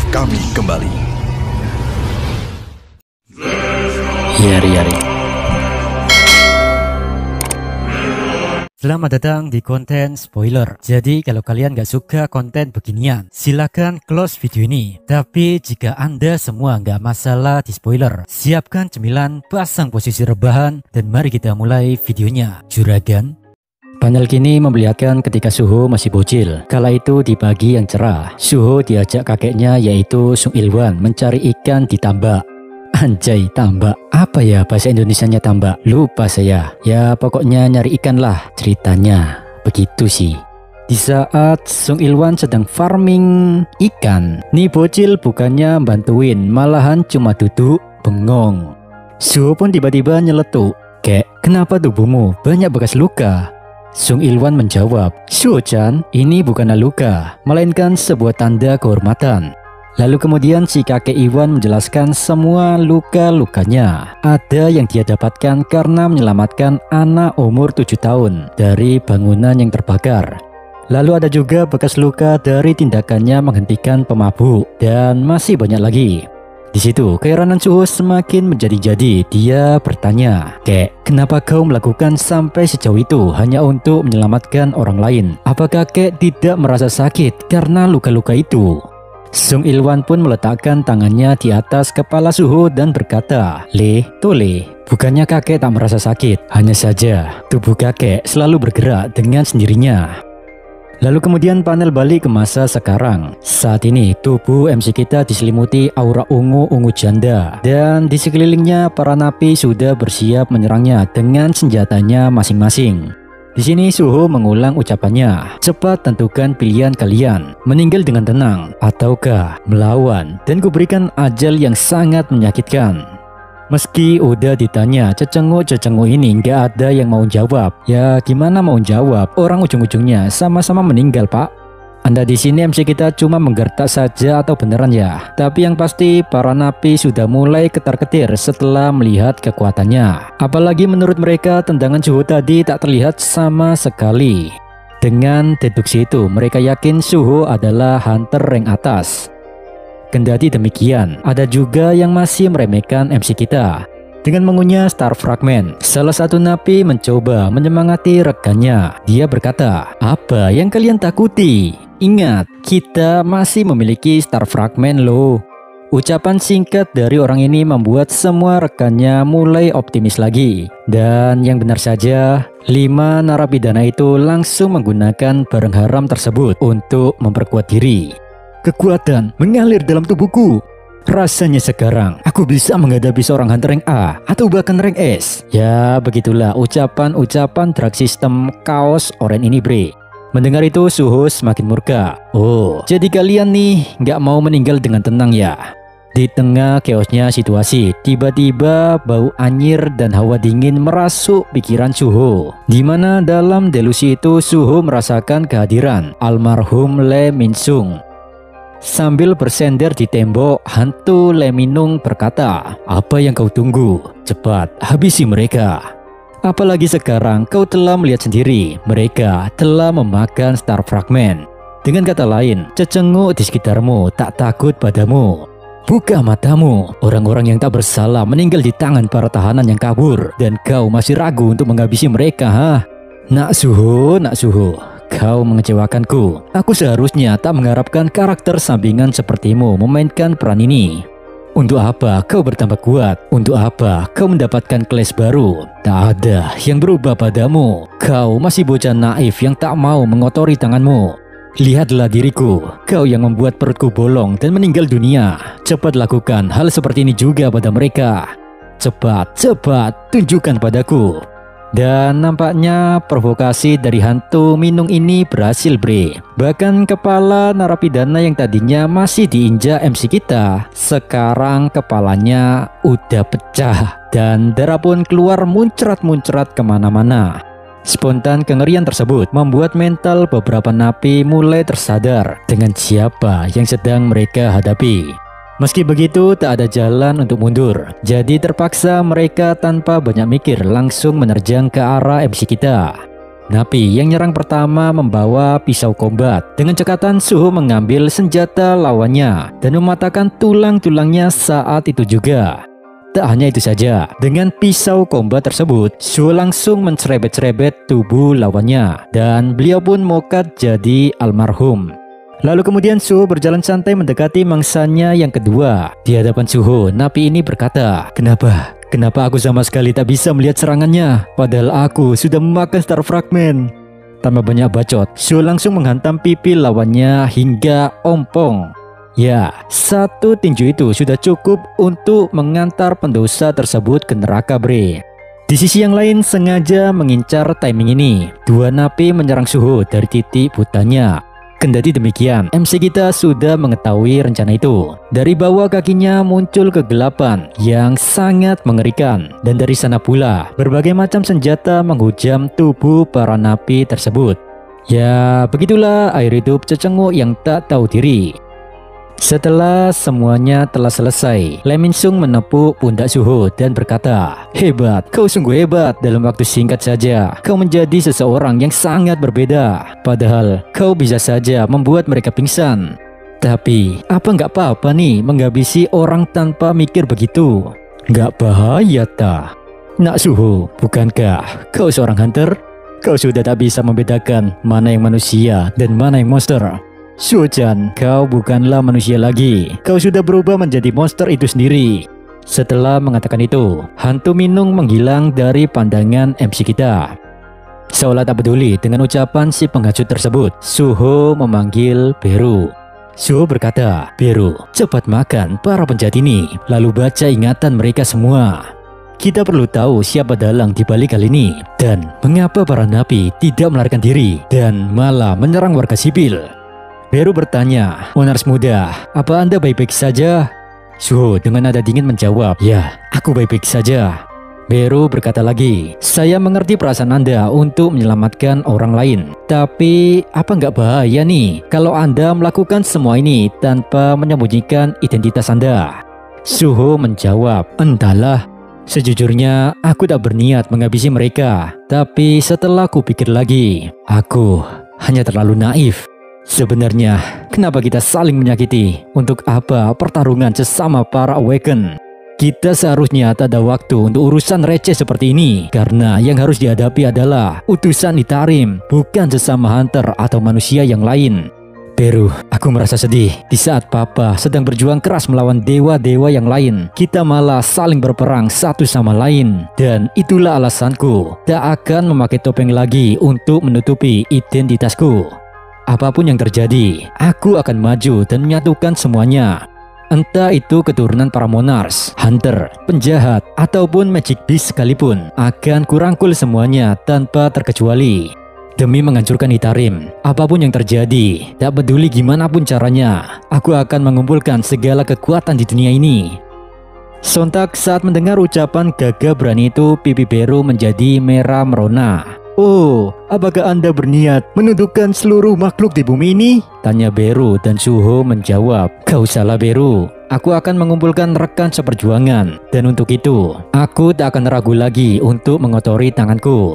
kami kembali. Yari. Selamat datang di konten spoiler. Jadi kalau kalian gak suka konten beginian, silakan close video ini. Tapi jika anda semua gak masalah di spoiler, siapkan cemilan, pasang posisi rebahan, dan mari kita mulai videonya. Juragan. Panel kini memperlihatkan ketika Suho masih bocil. Kala itu di pagi yang cerah, Suho diajak kakeknya yaitu Sung Ilwan mencari ikan di tambak. Anjay, tambak. Apa ya bahasa Indonesianya tambak? Lupa saya. Ya pokoknya nyari ikan lah ceritanya. Begitu sih. Di saat Sung Ilwan sedang farming ikan, nih bocil bukannya bantuin, malahan cuma duduk bengong. Suho pun tiba-tiba nyeletuk. Kek, kenapa tubuhmu banyak bekas luka? Sung Ilwan menjawab, Suho-chan, ini bukanlah luka, melainkan sebuah tanda kehormatan. Lalu kemudian si kakek Iwan menjelaskan semua luka-lukanya. Ada yang dia dapatkan karena menyelamatkan anak umur 7 tahun dari bangunan yang terbakar. Lalu ada juga bekas luka dari tindakannya menghentikan pemabuk, dan masih banyak lagi. Di situ keheranan Suho semakin menjadi-jadi. Dia bertanya, Kek, kenapa kau melakukan sampai sejauh itu hanya untuk menyelamatkan orang lain? Apakah Kek tidak merasa sakit karena luka-luka itu? Sung Ilwan pun meletakkan tangannya di atas kepala Suho dan berkata, Tole, bukannya kakek tak merasa sakit, hanya saja tubuh kakek selalu bergerak dengan sendirinya. Lalu kemudian panel balik ke masa sekarang. Saat ini tubuh MC kita diselimuti aura ungu-ungu janda, dan di sekelilingnya para napi sudah bersiap menyerangnya dengan senjatanya masing-masing. Di sini Suho mengulang ucapannya, cepat tentukan pilihan kalian, meninggal dengan tenang ataukah melawan dan kuberikan ajal yang sangat menyakitkan. Meski udah ditanya, cecenguk-cecenguk ini nggak ada yang mau jawab. Ya gimana mau jawab, orang ujung-ujungnya sama-sama meninggal pak. Anda di sini MC kita cuma menggertak saja atau beneran ya? Tapi yang pasti para napi sudah mulai ketar-ketir setelah melihat kekuatannya. Apalagi menurut mereka tendangan Suho tadi tak terlihat sama sekali. Dengan deduksi itu mereka yakin Suho adalah hunter rank atas. Kendati demikian, ada juga yang masih meremehkan MC kita. Dengan mengunyah Star Fragment, salah satu napi mencoba menyemangati rekannya. Dia berkata, apa yang kalian takuti? Ingat, kita masih memiliki Star Fragment loh. Ucapan singkat dari orang ini membuat semua rekannya mulai optimis lagi. Dan yang benar saja, 5 narapidana itu langsung menggunakan barang haram tersebut untuk memperkuat diri. Kekuatan mengalir dalam tubuhku. Rasanya sekarang aku bisa menghadapi seorang hunter rank A atau bahkan rank S. Ya begitulah ucapan-ucapan drug system kaos orange ini bre. Mendengar itu Suho semakin murka. Oh, jadi kalian nih nggak mau meninggal dengan tenang ya? Di tengah chaosnya situasi, tiba-tiba bau anyir dan hawa dingin merasuk pikiran Suho. Di mana dalam delusi itu Suho merasakan kehadiran almarhum Lee Min-sung. Sambil bersender di tembok, hantu Lee Min-sung berkata, apa yang kau tunggu? Cepat habisi mereka. Apalagi sekarang kau telah melihat sendiri, mereka telah memakan Star Fragment. Dengan kata lain, cecenguk di sekitarmu tak takut padamu. Buka matamu, orang-orang yang tak bersalah meninggal di tangan para tahanan yang kabur, dan kau masih ragu untuk menghabisi mereka, ha? Nak Suho, kau mengecewakanku. Aku seharusnya tak mengharapkan karakter sampingan sepertimu memainkan peran ini. Untuk apa kau bertambah kuat? Untuk apa kau mendapatkan kelas baru? Tak ada yang berubah padamu. Kau masih bocah naif yang tak mau mengotori tanganmu. Lihatlah diriku, kau yang membuat perutku bolong dan meninggal dunia. Cepat lakukan hal seperti ini juga pada mereka. Cepat, tunjukkan padaku. Dan nampaknya provokasi dari hantu Minung ini berhasil bre. Bahkan kepala narapidana yang tadinya masih diinjak MC kita, sekarang kepalanya udah pecah dan darah pun keluar muncrat-muncrat kemana-mana. Spontan kengerian tersebut membuat mental beberapa napi mulai tersadar dengan siapa yang sedang mereka hadapi. Meski begitu tak ada jalan untuk mundur, jadi terpaksa mereka tanpa banyak mikir langsung menerjang ke arah MC kita. Napi yang nyerang pertama membawa pisau combat. Dengan cekatan Suho mengambil senjata lawannya dan mematahkan tulang-tulangnya saat itu juga. Tak hanya itu saja, dengan pisau combat tersebut, Suho langsung mencerebet-cerebet tubuh lawannya dan beliau pun mokat jadi almarhum. Lalu kemudian Suho berjalan santai mendekati mangsanya yang kedua. Di hadapan Suho, napi ini berkata, Kenapa aku sama sekali tak bisa melihat serangannya? Padahal aku sudah memakan star fragment. Tanpa banyak bacot, Suho langsung menghantam pipi lawannya hingga ompong. Ya, satu tinju itu sudah cukup untuk mengantar pendosa tersebut ke neraka, bre. Di sisi yang lain sengaja mengincar timing ini, dua napi menyerang Suho dari titik butanya. Kendati demikian, MC kita sudah mengetahui rencana itu. Dari bawah kakinya muncul kegelapan yang sangat mengerikan. Dan dari sana pula, berbagai macam senjata menghujam tubuh para napi tersebut. Ya, begitulah air hidup cecenguk yang tak tahu diri. Setelah semuanya telah selesai, Lee Min Sung menepuk pundak Suho dan berkata, Hebat, kau sungguh hebat. Dalam waktu singkat saja, kau menjadi seseorang yang sangat berbeda. Padahal, kau bisa saja membuat mereka pingsan. Tapi, apa nggak apa-apa nih menghabisi orang tanpa mikir begitu? Nggak bahaya ta? Nak Suho, bukankah kau seorang hunter? Kau sudah tak bisa membedakan mana yang manusia dan mana yang monster. Suho-chan, kau bukanlah manusia lagi. Kau sudah berubah menjadi monster itu sendiri. Setelah mengatakan itu, hantu Minung menghilang dari pandangan MC kita. Seolah tak peduli dengan ucapan si penghasut tersebut, Suho memanggil Beru. Suho berkata, Beru, cepat makan para penjahat ini, lalu baca ingatan mereka semua. Kita perlu tahu siapa dalang di balik hal ini, dan mengapa para napi tidak melarikan diri dan malah menyerang warga sipil. Beru bertanya, Monars muda, apa Anda baik-baik saja? Suho dengan nada dingin menjawab, ya, aku baik-baik saja. Beru berkata lagi, saya mengerti perasaan Anda untuk menyelamatkan orang lain. Tapi apa nggak bahaya nih kalau Anda melakukan semua ini tanpa menyembunyikan identitas Anda? Suho menjawab, entahlah. Sejujurnya aku tak berniat menghabisi mereka. Tapi setelah kupikir lagi, aku hanya terlalu naif. Sebenarnya, kenapa kita saling menyakiti? Untuk apa pertarungan sesama para Awaken? Kita seharusnya tak ada waktu untuk urusan receh seperti ini. Karena yang harus dihadapi adalah utusan Itarim, bukan sesama hunter atau manusia yang lain. Beru, aku merasa sedih. Di saat Papa sedang berjuang keras melawan dewa-dewa yang lain, kita malah saling berperang satu sama lain. Dan itulah alasanku tak akan memakai topeng lagi untuk menutupi identitasku. Apapun yang terjadi, aku akan maju dan menyatukan semuanya. Entah itu keturunan para monars, hunter, penjahat, ataupun magic beast sekalipun, akan kurangkul semuanya tanpa terkecuali. Demi menghancurkan Itarim, apapun yang terjadi, tak peduli gimana pun caranya, aku akan mengumpulkan segala kekuatan di dunia ini. Sontak saat mendengar ucapan gagah berani itu, pipi Beru menjadi merah merona. Oh, apakah Anda berniat menundukkan seluruh makhluk di bumi ini? Tanya Beru dan Suho menjawab, Kau salah Beru, aku akan mengumpulkan rekan seperjuangan. Dan untuk itu, aku tak akan ragu lagi untuk mengotori tanganku.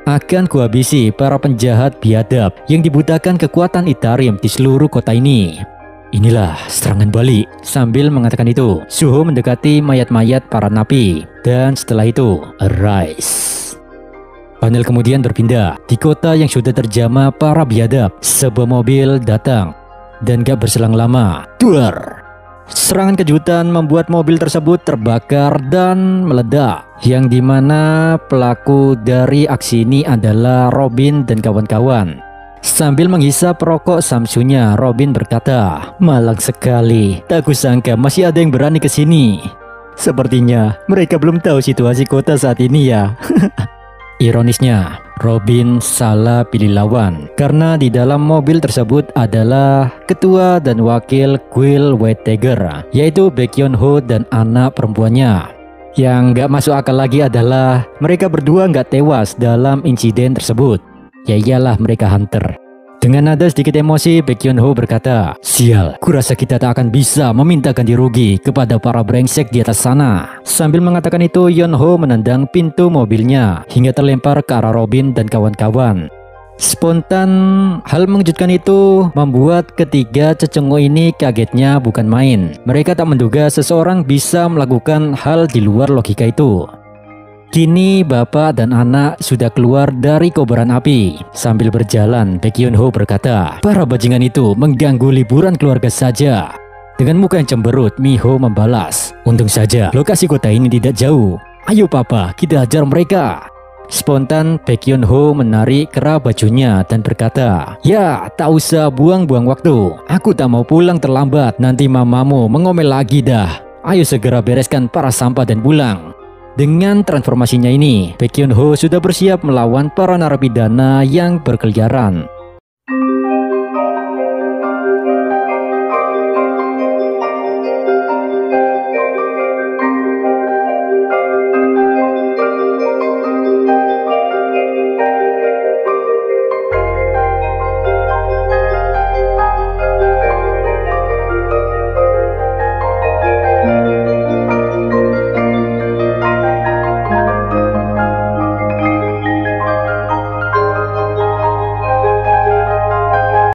Akan kuhabisi para penjahat biadab yang dibutakan kekuatan Itarim di seluruh kota ini. Inilah serangan balik. Sambil mengatakan itu, Suho mendekati mayat-mayat para napi. Dan setelah itu, arise. Panel kemudian berpindah. Di kota yang sudah terjamah para biadab, sebuah mobil datang. Dan gak berselang lama, duar! Serangan kejutan membuat mobil tersebut terbakar dan meledak. Yang dimana pelaku dari aksi ini adalah Robin dan kawan-kawan. Sambil menghisap rokok samsunya, Robin berkata, Malang sekali, tak kusangka masih ada yang berani ke sini. Sepertinya mereka belum tahu situasi kota saat ini ya. Ironisnya, Robin salah pilih lawan karena di dalam mobil tersebut adalah ketua dan wakil Guild White Tiger, yaitu Baekhyun Ho dan anak perempuannya. Yang gak masuk akal lagi adalah mereka berdua gak tewas dalam insiden tersebut. Ya iyalah, mereka hunter. Dengan nada sedikit emosi, Baekhyun Ho berkata, Sial, kurasa kita tak akan bisa meminta ganti rugi kepada para brengsek di atas sana. Sambil mengatakan itu, Yeon Ho menendang pintu mobilnya hingga terlempar ke arah Robin dan kawan-kawan. Spontan hal mengejutkan itu membuat ketiga cecengok ini kagetnya bukan main. Mereka tak menduga seseorang bisa melakukan hal di luar logika itu. Kini bapak dan anak sudah keluar dari kobaran api. Sambil berjalan, Baek Hyun-ho berkata, "Para bajingan itu mengganggu liburan keluarga saja." Dengan muka yang cemberut, Mi-ho membalas, "Untung saja lokasi kota ini tidak jauh. Ayo papa, kita hajar mereka." Spontan Baek Hyun-ho menarik kerah bajunya dan berkata, "Ya, tak usah buang-buang waktu. Aku tak mau pulang terlambat, nanti mamamu mengomel lagi dah. Ayo segera bereskan para sampah dan pulang." Dengan transformasinya ini, Baek Hyun-ho sudah bersiap melawan para narapidana yang berkeliaran.